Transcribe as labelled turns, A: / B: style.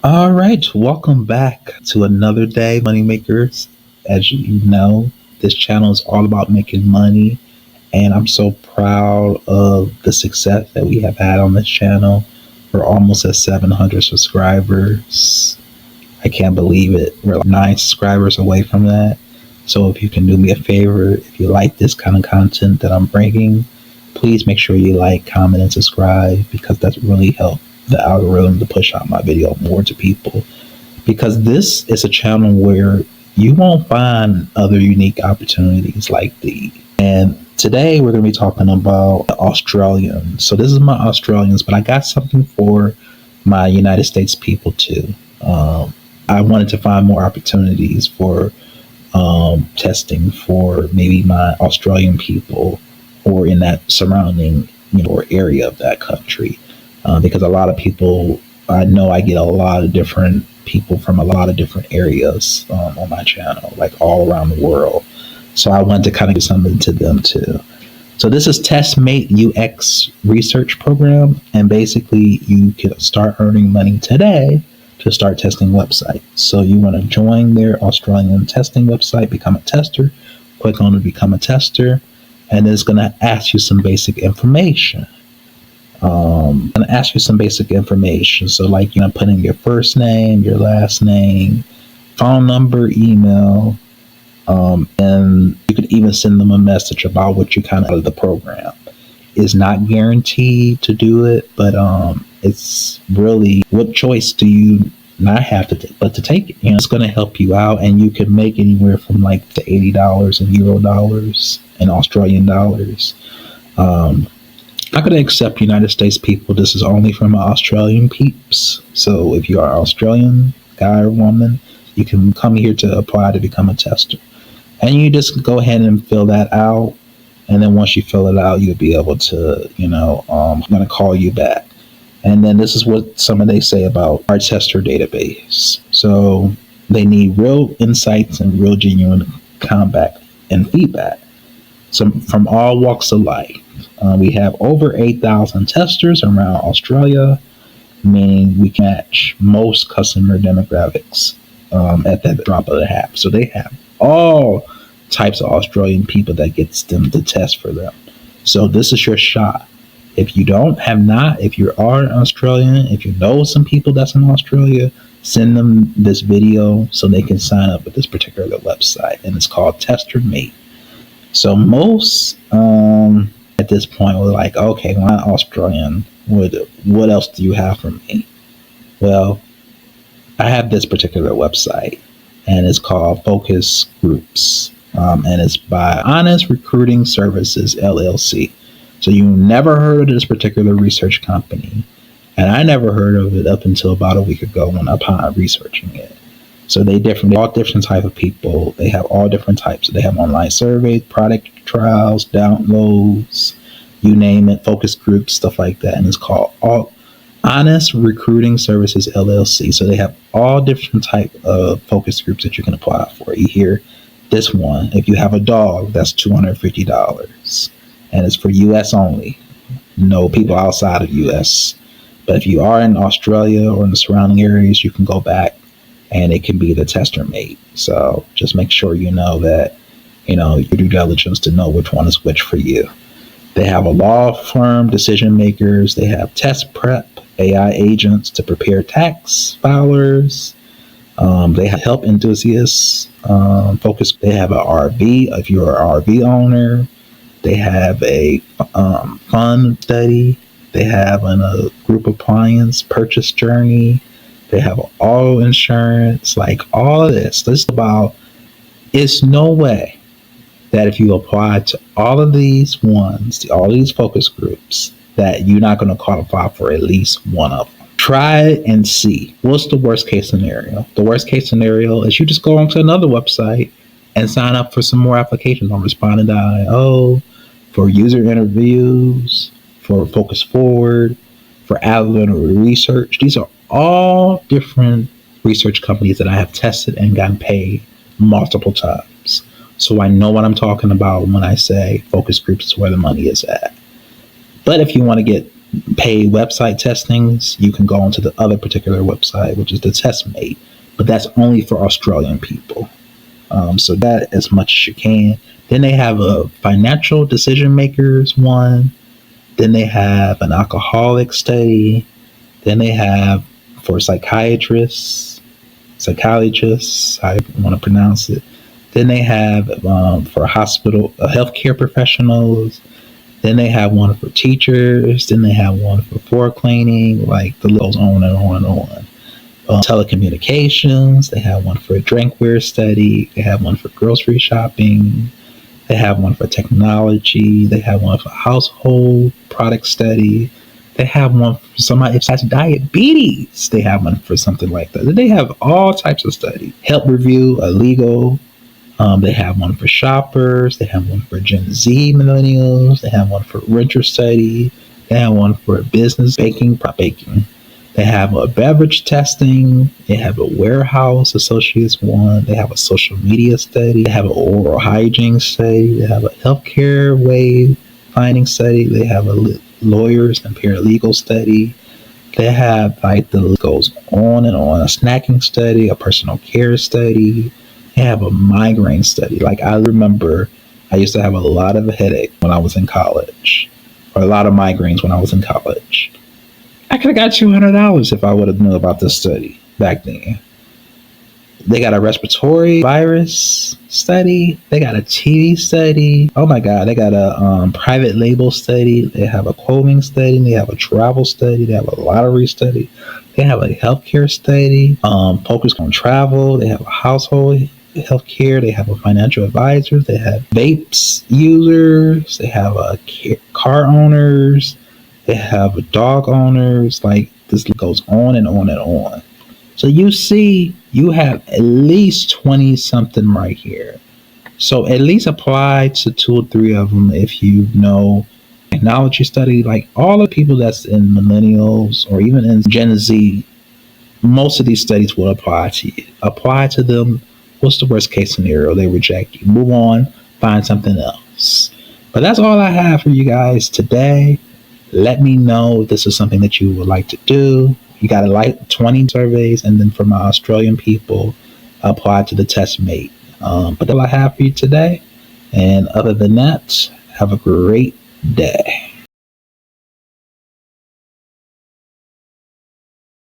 A: All right, welcome back to another day, Moneymakers. As you know, this channel is all about making money, and I'm so proud of the success that we have had on this channel. We're almost at 700 subscribers. I can't believe it. We're like 9 subscribers away from that. So if you can do me a favor, if you like this kind of content that I'm bringing, please make sure you like, comment, and subscribe because that's really helped the algorithm to push out my video more to people. Because this is a channel where you won't find other unique opportunities like these. And today we're going to be talking about Australians. So this is my Australians, but I got something for my United States people too. I wanted to find more opportunities for testing for maybe my Australian people or in that surrounding or area of that country. Because a lot of people, I know I get a lot of different people from a lot of different areas on my channel, like all around the world. So I wanted to kind of do something to them too. So this is TestMate UX research program, and basically you can start earning money today to start testing websites. So you want to join their Australian testing website, become a tester, click on to become a tester, and it's going to ask you some basic information. And ask you some basic information. So like, put in your first name, your last name, phone number, email, and you could even send them a message about what you kind of the program. It's not guaranteed to do it, but it's really what choice do you not have to take, but to take it. It's going to help you out, and you can make anywhere from like to $80 in Euro dollars and Australian dollars. I'm going to accept United States people. This is only for my Australian peeps. So if you are Australian, guy or woman, you can come here to apply to become a tester. And you just go ahead and fill that out. And then once you fill it out, you'll be able to, I'm going to call you back. And then this is what some of they say about our tester database. So they need real insights and real genuine comeback and feedback. So from all walks of life. We have over 8,000 testers around Australia, meaning we can match most customer demographics at that drop of the hat. So they have all types of Australian people that gets them to test for them. So this is your shot. If you if you are an Australian, if you know some people that's in Australia, send them this video so they can sign up with this particular website, and it's called TestMate. So most at this point we're like, okay, well, I'm Australian. What else do you have for me? Well, I have this particular website, and it's called Focus Groups, and it's by Honest Recruiting Services LLC. So you never heard of this particular research company, and I never heard of it up until about a week ago when upon researching it. So they're all different type of people. They have all different types. They have online surveys, product trials, downloads, you name it, focus groups, stuff like that. And it's called Honest Recruiting Services LLC. So they have all different type of focus groups that you can apply for. You hear this one. If you have a dog, that's $250, and it's for U.S. only. No people outside of U.S. But if you are in Australia or in the surrounding areas, you can go back, and it can be the TestMate. So just make sure you know that, your due diligence to know which one is which for you. They have a law firm, decision makers. They have test prep, AI agents to prepare tax filers. They have help enthusiasts, focus. They have an RV if you're an RV owner. They have a fund study. They have a group appliance purchase journey. They have auto insurance, like all of this. This is about, it's no way that if you apply to all of these all these focus groups, that you're not going to qualify for at least one of them. Try it and see. What's the worst case scenario? The worst case scenario is you just go onto another website and sign up for some more applications on Respondent.io, for user interviews, for Focus Forward, for analytical research. These are all different research companies that I have tested and gotten paid multiple times. So I know what I'm talking about when I say focus groups is where the money is at. But if you want to get paid website testings, you can go onto the other particular website, which is the TestMate, but that's only for Australian people. So that as much as you can. Then they have a financial decision makers one. Then they have an alcoholic study. Then they have for psychologists, how you want to pronounce it. Then they have for hospital, healthcare professionals. Then they have one for teachers. Then they have one for floor cleaning. Like the list goes on and on and on. Telecommunications. They have one for a drinkware study. They have one for grocery shopping. They have one for technology. They have one for household product study. They have one for somebody if that's diabetes. They have one for something like that. They have all types of study. Help review, legal. They have one for shoppers. They have one for Gen Z millennials. They have one for renter study. They have one for business baking. They have a beverage testing. They have a warehouse associates one. They have a social media study. They have an oral hygiene study. They have a healthcare way finding study. They have a lawyers and paralegal study. They have like the list goes on and on. A snacking study, a personal care study. They have a migraine study. Like I remember I used to have a lot of a headache when I was in college, or a lot of migraines when I was in college. I could have got $200 if I would have known about this study back then. They got a respiratory virus study. They got a TB study. Oh my God. They got a private label study. They have a clothing study. They have a travel study. They have a lottery study. They have a healthcare study focused on travel. They have a household healthcare. They have a financial advisors. They have vapes users. They have a car owners. They have dog owners. Like this goes on and on and on. So you see, you have at least 20 something right here. So at least apply to 2 or 3 of them if you know technology study. Like all the people that's in millennials or even in Gen Z, most of these studies will apply to you. Apply to them. What's the worst case scenario? They reject you. Move on, find something else. But that's all I have for you guys today. Let me know if this is something that you would like to do. You got to like 20 surveys, and then for my Australian people, apply to the TestMate. But that's all I have for you today. And other than that, have a great day.